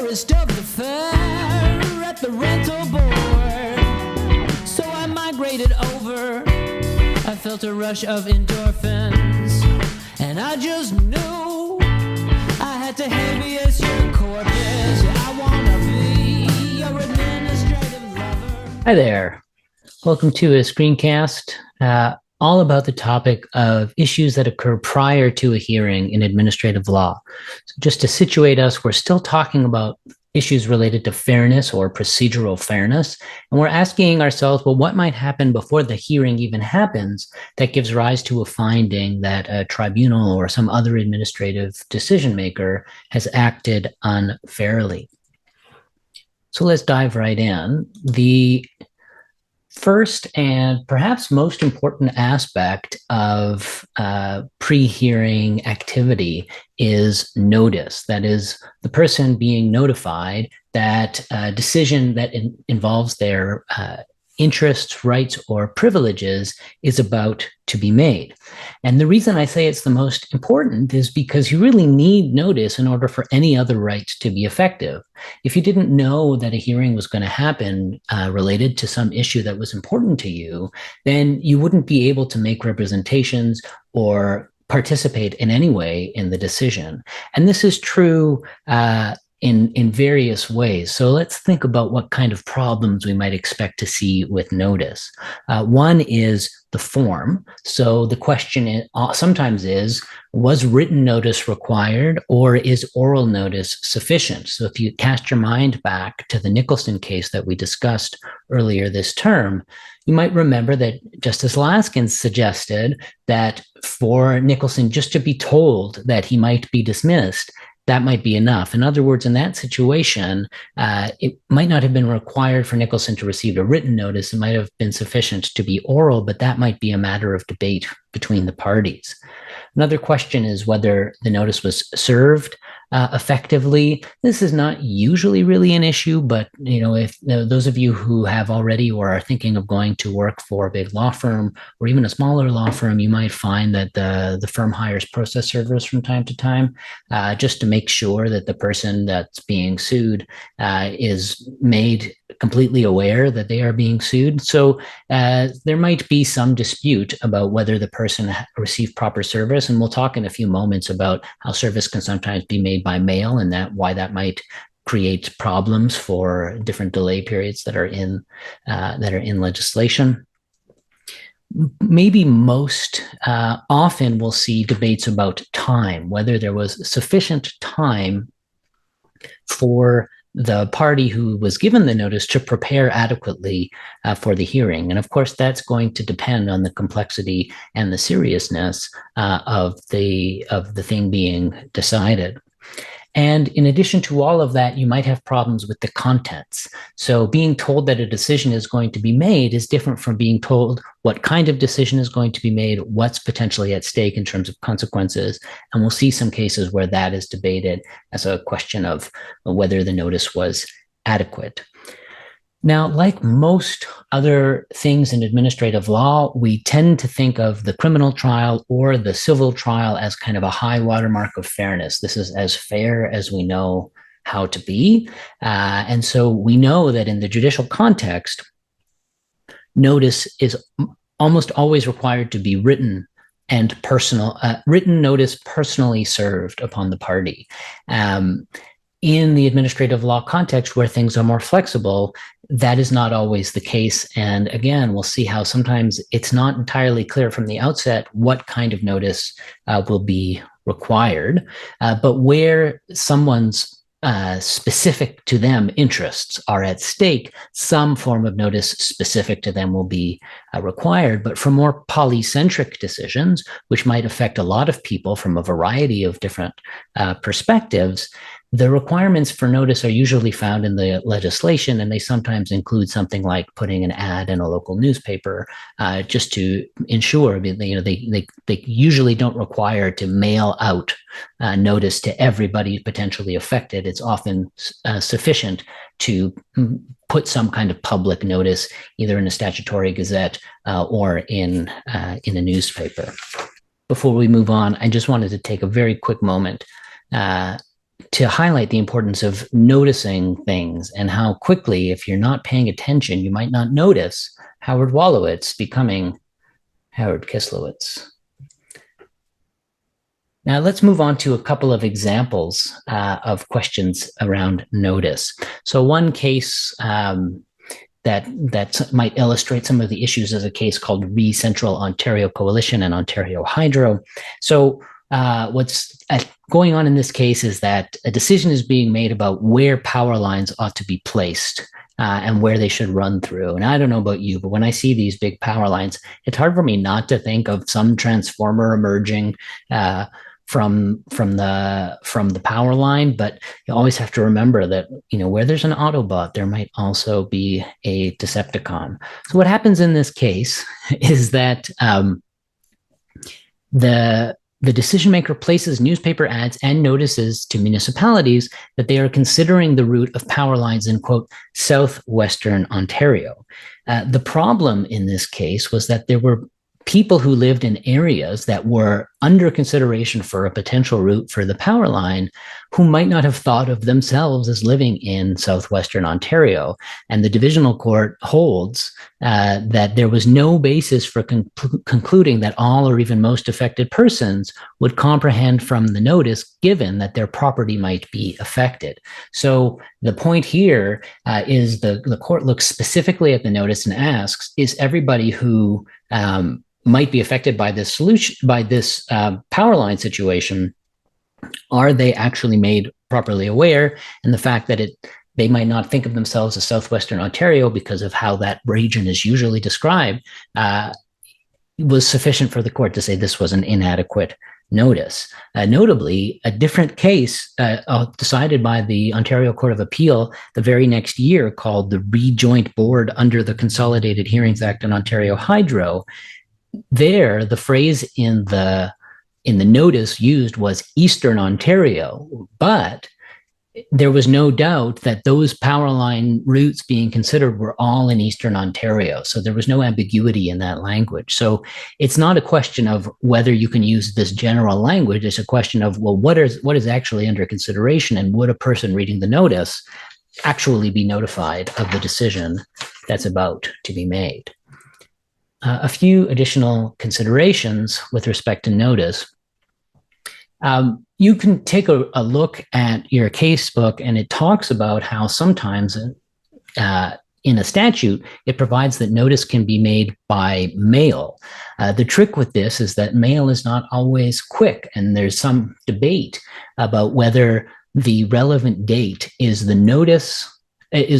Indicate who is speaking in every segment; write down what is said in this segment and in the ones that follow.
Speaker 1: tourist of the fair at the rental board. So I migrated over. I felt a rush of endorphins, and I just knew I had to heaviest your corpus. Yeah, I wanna be your administrative lover.
Speaker 2: Hi there. Welcome to a screencast all about the topic of issues that occur prior to a hearing in administrative law. So just to situate us, we're still talking about issues related to fairness or procedural fairness. And we're asking ourselves, well, what might happen before the hearing even happens that gives rise to a finding that a tribunal or some other administrative decision maker has acted unfairly? So let's dive right in. The first and perhaps most important aspect of pre-hearing activity is notice. That is, the person being notified that a decision that involves their interests, rights, or privileges is about to be made. And the reason I say it's the most important is because you really need notice in order for any other rights to be effective. If you didn't know that a hearing was going to happen related to some issue that was important to you, then you wouldn't be able to make representations or participate in any way in the decision. And this is true in various ways. So let's think about what kind of problems we might expect to see with notice. One is the form. So the question sometimes is, was written notice required, or is oral notice sufficient? So if you cast your mind back to the Nicholson case that we discussed earlier this term, you might remember that Justice Laskin suggested that for Nicholson just to be told that he might be dismissed, that might be enough. In other words, in that situation, it might not have been required for Nicholson to receive a written notice. It might have been sufficient to be oral, but that might be a matter of debate between the parties. Another question is whether the notice was served effectively. This is not usually really an issue, but if those of you who have already or are thinking of going to work for a big law firm or even a smaller law firm, you might find that the firm hires process servers from time to time, just to make sure that the person that's being sued is made completely aware that they are being sued. So there might be some dispute about whether the person received proper service, and we'll talk in a few moments about how service can sometimes be made by mail and why that might create problems for different delay periods that are in legislation. Maybe most often we'll see debates about time, whether there was sufficient time for the party who was given the notice to prepare adequately for the hearing. And of course, that's going to depend on the complexity and the seriousness of the thing being decided. And in addition to all of that, you might have problems with the contents. So being told that a decision is going to be made is different from being told what kind of decision is going to be made, what's potentially at stake in terms of consequences. And we'll see some cases where that is debated as a question of whether the notice was adequate. Now, like most other things in administrative law, we tend to think of the criminal trial or the civil trial as kind of a high watermark of fairness. This is as fair as we know how to be. And so we know that in the judicial context, notice is almost always required to be written and personal, written notice personally served upon the party. In the administrative law context where things are more flexible, that is not always the case. And again, we'll see how sometimes it's not entirely clear from the outset what kind of notice will be required, but where someone's specific to them interests are at stake, some form of notice specific to them will be required. But for more polycentric decisions, which might affect a lot of people from a variety of different perspectives, the requirements for notice are usually found in the legislation, and they sometimes include something like putting an ad in a local newspaper, just to ensure, they usually don't require to mail out notice to everybody potentially affected. It's often sufficient to put some kind of public notice, either in a statutory gazette or in a newspaper. Before we move on, I just wanted to take a very quick moment to highlight the importance of noticing things and how quickly, if you're not paying attention, you might not notice Howard Wolowitz becoming Howard Kislowitz. Now let's move on to a couple of examples of questions around notice. So one case that might illustrate some of the issues is a case called Re Central Ontario Coalition and Ontario Hydro. So what's going on in this case is that a decision is being made about where power lines ought to be placed and where they should run through. And I don't know about you, but when I see these big power lines, it's hard for me not to think of some transformer emerging from the power line. But you always have to remember that, where there's an Autobot, there might also be a Decepticon. So what happens in this case is that the decision maker places newspaper ads and notices to municipalities that they are considering the route of power lines in, quote, southwestern Ontario. The problem in this case was that there were people who lived in areas that were under consideration for a potential route for the power line who might not have thought of themselves as living in southwestern Ontario. And the divisional court holds that there was no basis for concluding that all or even most affected persons would comprehend from the notice, given that their property might be affected. So the point here is the court looks specifically at the notice and asks, is everybody who might be affected by this power line situation, are they actually made properly aware? And the fact that they might not think of themselves as southwestern Ontario because of how that region is usually described was sufficient for the court to say this was an inadequate notice. Notably, a different case decided by the Ontario Court of Appeal the very next year, called the Rejoint Board under the Consolidated Hearings Act in Ontario Hydro. There, the phrase in the notice used was Eastern Ontario, but there was no doubt that those power line routes being considered were all in Eastern Ontario. So there was no ambiguity in that language. So it's not a question of whether you can use this general language. It's a question of, well, what is actually under consideration, and would a person reading the notice actually be notified of the decision that's about to be made? A few additional considerations with respect to notice. You can take a look at your casebook, and it talks about how sometimes in a statute, it provides that notice can be made by mail. The trick with this is that mail is not always quick, and there's some debate about whether the relevant date is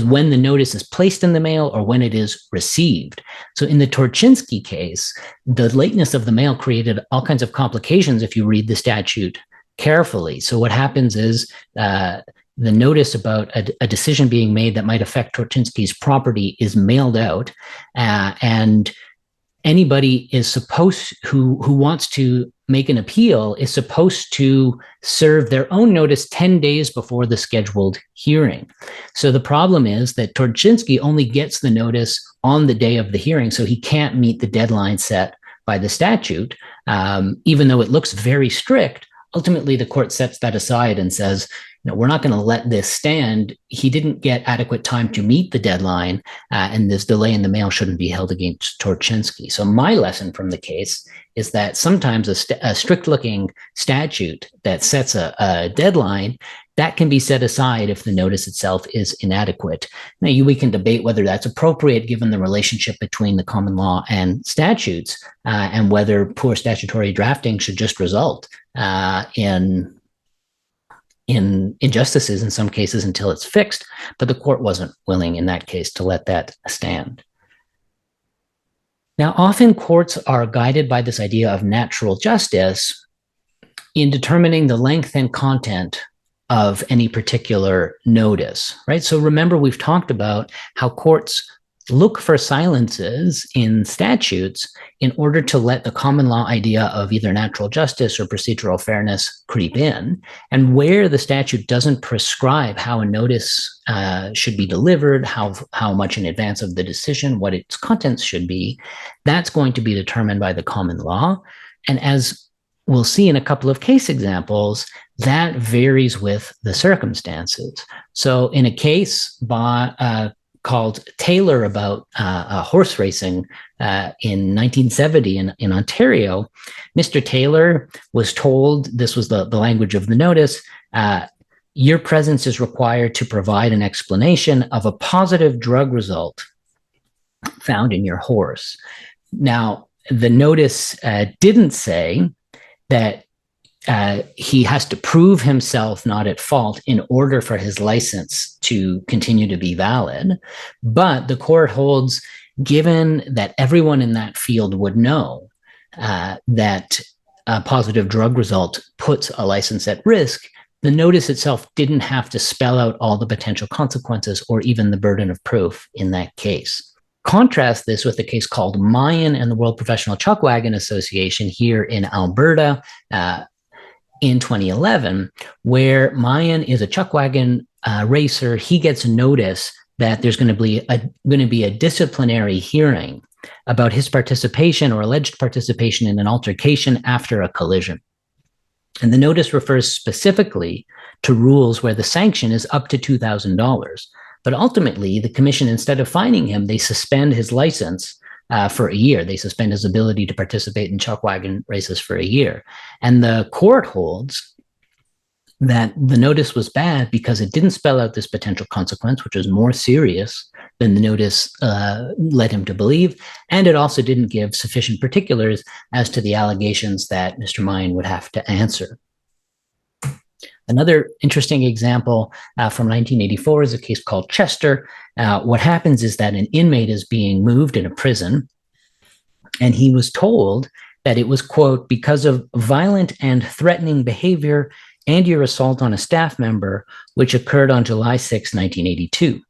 Speaker 2: when the notice is placed in the mail or when it is received. So in the Torchinsky case, the lateness of the mail created all kinds of complications if you read the statute carefully. So what happens is the notice about a decision being made that might affect Torchinsky's property is mailed out, and anybody is supposed who wants to make an appeal is supposed to serve their own notice 10 days before the scheduled hearing. So the problem is that Torchinsky only gets the notice on the day of the hearing, so he can't meet the deadline set by the statute, even though it looks very strict. Ultimately, the court sets that aside and says, we're not going to let this stand. He didn't get adequate time to meet the deadline, and this delay in the mail shouldn't be held against Torchinsky. So my lesson from the case is that sometimes a strict-looking statute that sets a deadline, that can be set aside if the notice itself is inadequate. Now, we can debate whether that's appropriate given the relationship between the common law and statutes, and whether poor statutory drafting should just result in injustices in some cases until it's fixed, but the court wasn't willing in that case to let that stand. Now, often courts are guided by this idea of natural justice in determining the length and content of any particular notice, right? So remember, we've talked about how courts look for silences in statutes in order to let the common law idea of either natural justice or procedural fairness creep in. And where the statute doesn't prescribe how a notice should be delivered, how much in advance of the decision, what its contents should be, that's going to be determined by the common law. And as we'll see in a couple of case examples, that varies with the circumstances. So in a case called Taylor about horse racing in 1970 in Ontario, Mr. Taylor was told, this was the language of the notice, your presence is required to provide an explanation of a positive drug result found in your horse. Now, the notice didn't say that he has to prove himself not at fault in order for his license to continue to be valid. But the court holds, given that everyone in that field would know that a positive drug result puts a license at risk, the notice itself didn't have to spell out all the potential consequences or even the burden of proof in that case. Contrast this with a case called Mayan and the World Professional Chuckwagon Association here in Alberta in 2011, where Mayan is a chuckwagon racer. He gets a notice that there's going to be a disciplinary hearing about his participation or alleged participation in an altercation after a collision. And the notice refers specifically to rules where the sanction is up to $2,000. But ultimately, the commission, instead of fining him, they suspend his license for a year. They suspend his ability to participate in chuckwagon races for a year. And the court holds that the notice was bad because it didn't spell out this potential consequence, which was more serious than the notice led him to believe. And it also didn't give sufficient particulars as to the allegations that Mr. Mayan would have to answer. Another interesting example from 1984 is a case called Chester. What happens is that an inmate is being moved in a prison, and he was told that it was, quote, because of violent and threatening behavior and your assault on a staff member, which occurred on July 6, 1982.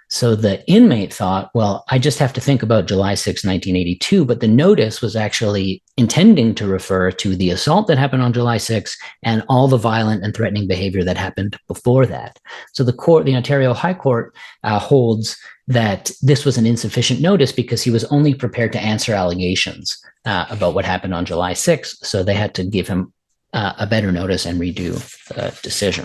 Speaker 2: So the inmate thought, well, I just have to think about July 6, 1982, but the notice was actually intending to refer to the assault that happened on July 6 and all the violent and threatening behavior that happened before that. So the Ontario High Court holds that this was an insufficient notice because he was only prepared to answer allegations about what happened on July 6. So they had to give him a better notice and redo the decision.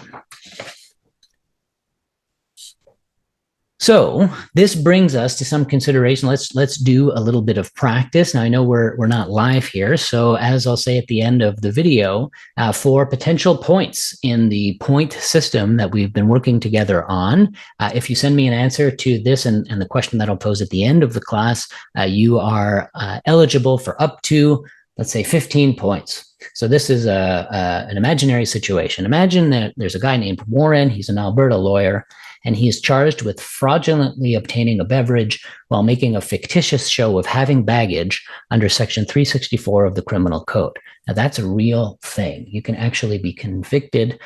Speaker 2: So this brings us to some consideration. Let's do a little bit of practice. Now, I know we're not live here, so as I'll say at the end of the video, for potential points in the point system that we've been working together on, if you send me an answer to this and the question that I'll pose at the end of the class, you are eligible for up to, let's say, 15 points. So this is an imaginary situation. Imagine that there's a guy named Warren. He's an Alberta lawyer, and he is charged with fraudulently obtaining a beverage while making a fictitious show of having baggage under Section 364 of the Criminal Code. Now, that's a real thing. You can actually be convicted.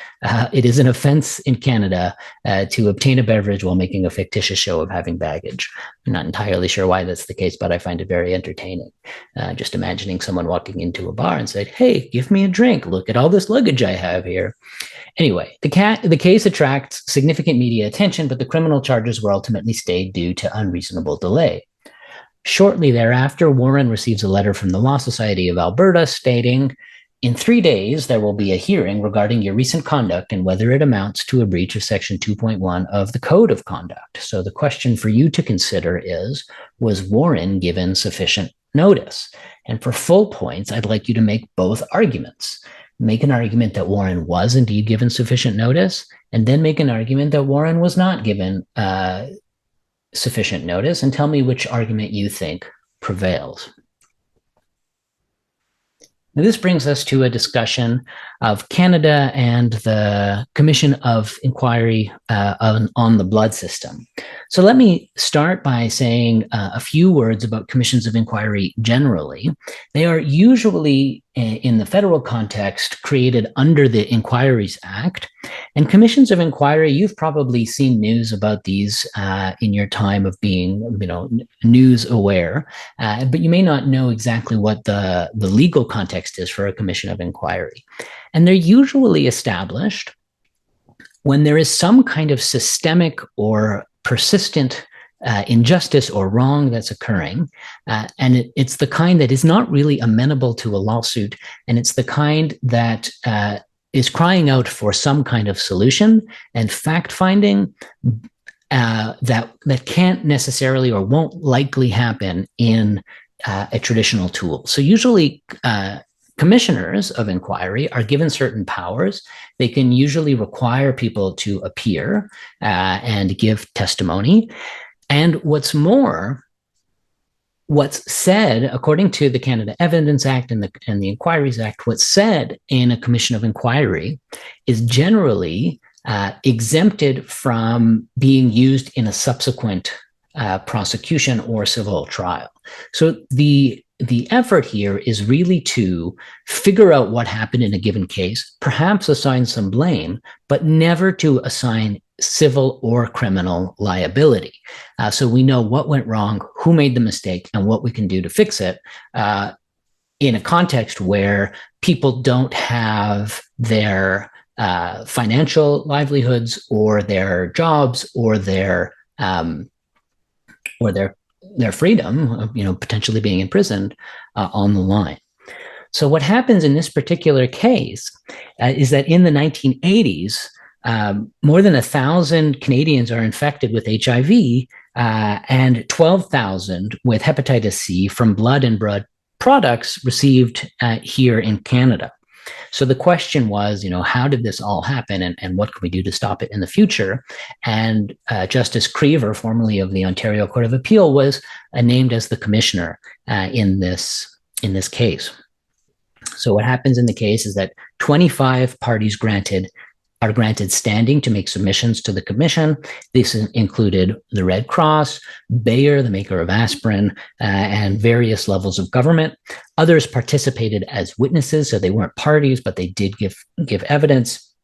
Speaker 2: It is an offense in Canada to obtain a beverage while making a fictitious show of having baggage. I'm not entirely sure why that's the case, but I find it very entertaining. Just imagining someone walking into a bar and said, hey, give me a drink. Look at all this luggage I have here. Anyway, the case attracts significant media attention, but the criminal charges were ultimately stayed due to unreasonable delay. Shortly thereafter, Warren receives a letter from the Law Society of Alberta stating, in 3 days, there will be a hearing regarding your recent conduct and whether it amounts to a breach of Section 2.1 of the Code of Conduct. So the question for you to consider is, was Warren given sufficient notice? And for full points, I'd like you to make both arguments. Make an argument that Warren was indeed given sufficient notice, and then make an argument that Warren was not given sufficient notice, and tell me which argument you think prevails. Now, this brings us to a discussion of Canada and the Commission of Inquiry on the Blood System. So let me start by saying a few words about commissions of inquiry generally. They are usually, in the federal context, created under the Inquiries Act. And commissions of inquiry, you've probably seen news about these in your time of being, news aware, but you may not know exactly what the legal context is for a commission of inquiry. And they're usually established when there is some kind of systemic or persistent injustice or wrong that's occurring. And it's the kind that is not really amenable to a lawsuit. And it's the kind that is crying out for some kind of solution and fact-finding that can't necessarily or won't likely happen in a traditional tool. So usually commissioners of inquiry are given certain powers. They can usually require people to appear and give testimony. And what's more, what's said, according to the Canada Evidence Act and the Inquiries Act, what's said in a commission of inquiry is generally exempted from being used in a subsequent prosecution or civil trial. So the effort here is really to figure out what happened in a given case, perhaps assign some blame, but never to assign civil or criminal liability. So we know what went wrong, who made the mistake, and what we can do to fix it in a context where people don't have their financial livelihoods or their jobs or their freedom, potentially being imprisoned on the line. So what happens in this particular case is that in the 1980s, more than 1,000 Canadians are infected with HIV and 12,000 with hepatitis C from blood and blood products received here in Canada. So the question was, how did this all happen and what can we do to stop it in the future? And Justice Creaver, formerly of the Ontario Court of Appeal, was named as the commissioner in this case. So what happens in the case is that 25 parties are granted standing to make submissions to the commission. This included the Red Cross, Bayer, the maker of aspirin, and various levels of government. Others participated as witnesses, so they weren't parties, but they did give evidence.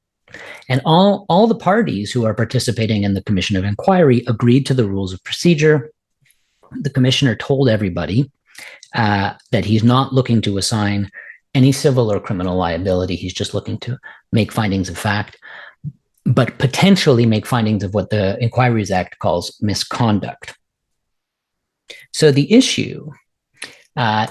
Speaker 2: And all the parties who are participating in the Commission of Inquiry agreed to the rules of procedure. The commissioner told everybody that he's not looking to assign any civil or criminal liability. He's just looking to make findings of fact, but potentially make findings of what the Inquiries Act calls misconduct. So the issue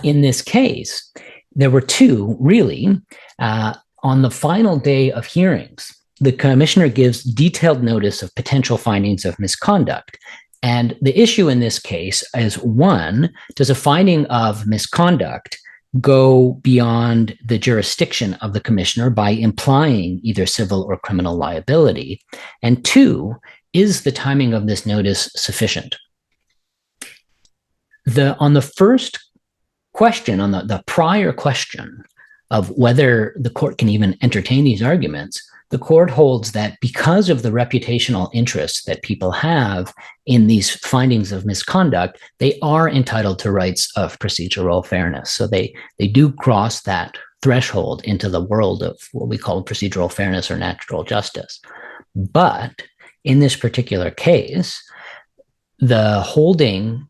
Speaker 2: in this case, there were two, really. On the final day of hearings, the commissioner gives detailed notice of potential findings of misconduct. And the issue in this case is, one, does a finding of misconduct go beyond the jurisdiction of the commissioner by implying either civil or criminal liability? And two, is the timing of this notice sufficient? On the first question, on the prior question of whether the court can even entertain these arguments, the court holds that because of the reputational interests that people have in these findings of misconduct, they are entitled to rights of procedural fairness. So they do cross that threshold into the world of what we call procedural fairness or natural justice. But in this particular case, the holding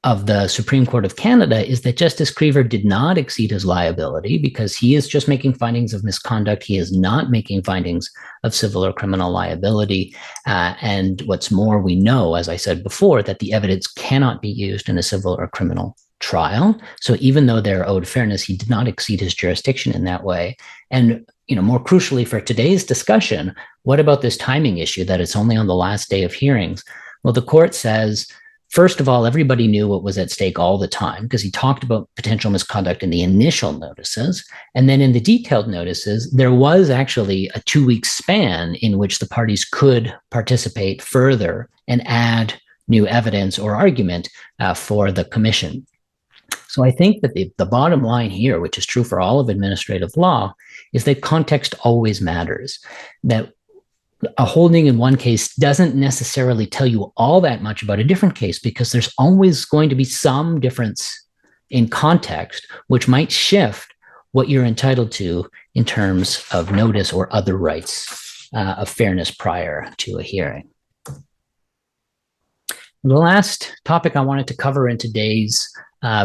Speaker 2: of the Supreme Court of Canada is that Justice Creaver did not exceed his liability because he is just making findings of misconduct. He is not making findings of civil or criminal liability. And what's more, we know, as I said before, that the evidence cannot be used in a civil or criminal trial. So even though they're owed fairness, he did not exceed his jurisdiction in that way. And more crucially for today's discussion, what about this timing issue that it's only on the last day of hearings? Well, the court says, first of all, everybody knew what was at stake all the time because he talked about potential misconduct in the initial notices. And then in the detailed notices, there was actually a 2-week span in which the parties could participate further and add new evidence or argument for the commission. So I think that the bottom line here, which is true for all of administrative law, is that context always matters. That a holding in one case doesn't necessarily tell you all that much about a different case because there's always going to be some difference in context, which might shift what you're entitled to in terms of notice or other rights of fairness prior to a hearing. The last topic I wanted to cover in today's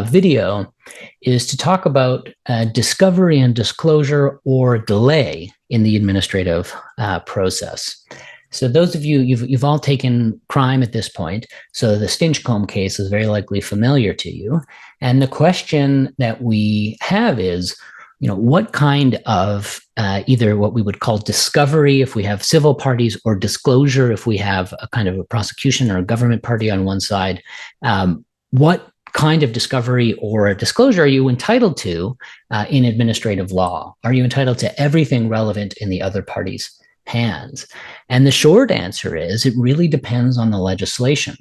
Speaker 2: video is to talk about discovery and disclosure or delay in the administrative process. So those of you, you've all taken crime at this point. So the Stinchcombe case is very likely familiar to you. And the question that we have is, what kind of either what we would call discovery if we have civil parties, or disclosure if we have a kind of a prosecution or a government party on one side. What kind of discovery or disclosure are you entitled to in administrative law? Are you entitled to everything relevant in the other party's hands? And the short answer is it really depends on the legislation.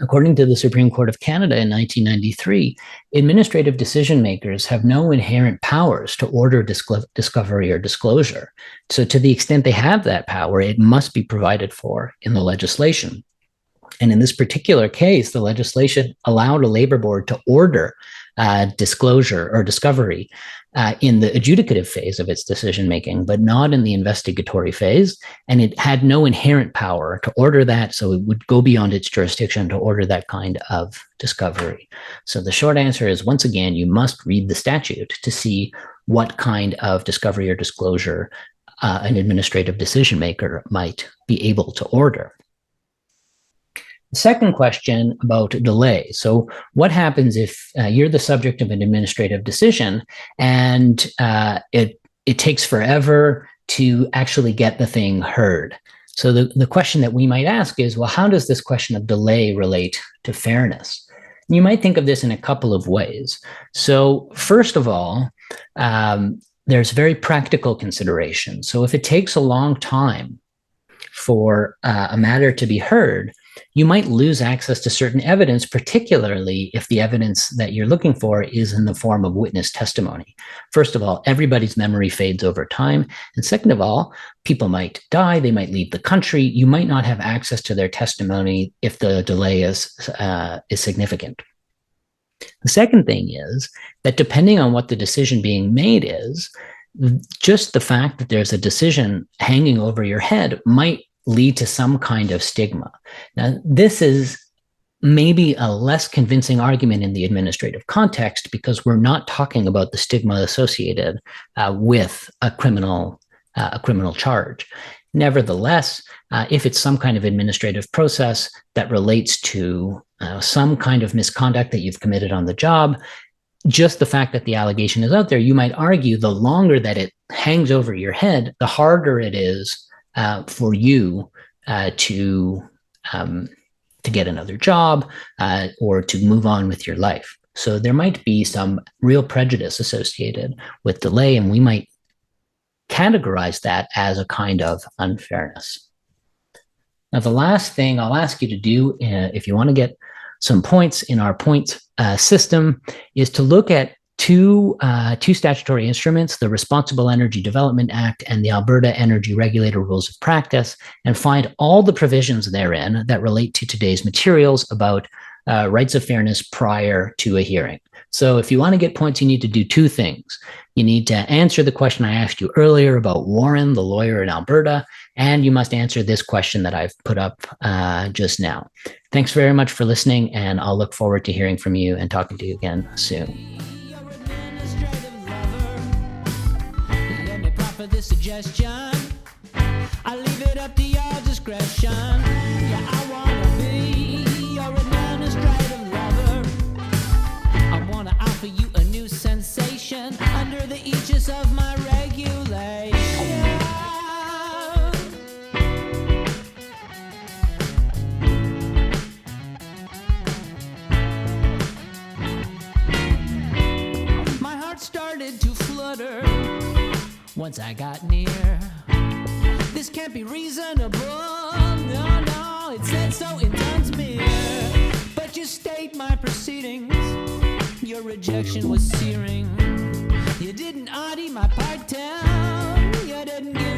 Speaker 2: According to the Supreme Court of Canada in 1993, administrative decision makers have no inherent powers to order discovery or disclosure. So to the extent they have that power, it must be provided for in the legislation. And in this particular case, the legislation allowed a labor board to order disclosure or discovery in the adjudicative phase of its decision-making, but not in the investigatory phase. And it had no inherent power to order that, so it would go beyond its jurisdiction to order that kind of discovery. So the short answer is, once again, you must read the statute to see what kind of discovery or disclosure an administrative decision-maker might be able to order. The second question about delay. So what happens if you're the subject of an administrative decision and it takes forever to actually get the thing heard? So the question that we might ask is, well, how does this question of delay relate to fairness? You might think of this in a couple of ways. So first of all, there's very practical consideration. So if it takes a long time for a matter to be heard, you might lose access to certain evidence, particularly if the evidence that you're looking for is in the form of witness testimony. First of all, everybody's memory fades over time. And second of all, people might die, they might leave the country. You might not have access to their testimony if the delay is significant. The second thing is that depending on what the decision being made is, just the fact that there's a decision hanging over your head might lead to some kind of stigma. Now, this is maybe a less convincing argument in the administrative context because we're not talking about the stigma associated with a criminal charge. Nevertheless, if it's some kind of administrative process that relates to some kind of misconduct that you've committed on the job, just the fact that the allegation is out there, you might argue the longer that it hangs over your head, the harder it is for you to get another job or to move on with your life. So there might be some real prejudice associated with delay, and we might categorize that as a kind of unfairness. Now, the last thing I'll ask you to do, if you want to get some points in our points system, is to look at two statutory instruments, the Responsible Energy Development Act and the Alberta Energy Regulator Rules of Practice, and find all the provisions therein that relate to today's materials about rights of fairness prior to a hearing. So if you want to get points, you need to do two things. You need to answer the question I asked you earlier about Warren, the lawyer in Alberta, and you must answer this question that I've put up just now. Thanks very much for listening, and I'll look forward to hearing from you and talking to you again soon.
Speaker 1: This suggestion, I leave it up to your discretion. Yeah, I wanna be your administrative lover. I wanna offer you a new sensation under the aegis of my regulation. My heart started to flutter once I got near. This can't be reasonable. No, no, it said so in Dunsmuir. But you stayed my proceedings. Your rejection was searing. You didn't audit my part down. You didn't give